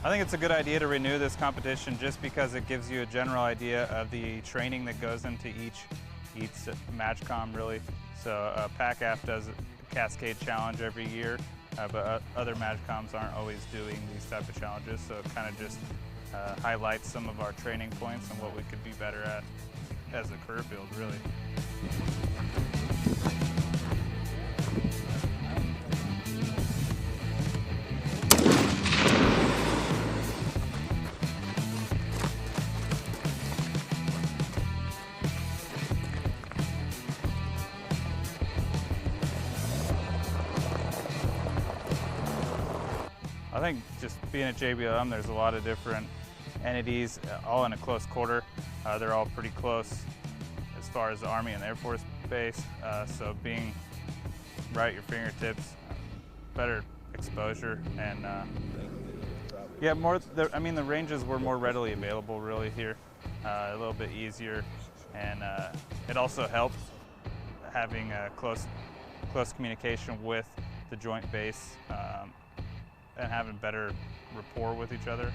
I think it's a good idea to renew this competition just because it gives you a general idea of the training that goes into each MAJCOM really. So PACAF does a Cascade Challenge every year, but other MAJCOMs aren't always doing these type of challenges, so it kind of just highlights some of our training points and what we could be better at as a career field, really. I think just being at JBLM, there's a lot of different entities, all in a close quarter. They're all pretty close as far as the Army and the Air Force base. So being right at your fingertips, better exposure, and yeah, the ranges were more readily available really here, a little bit easier, and it also helped having a close communication with the Joint Base and having better rapport with each other.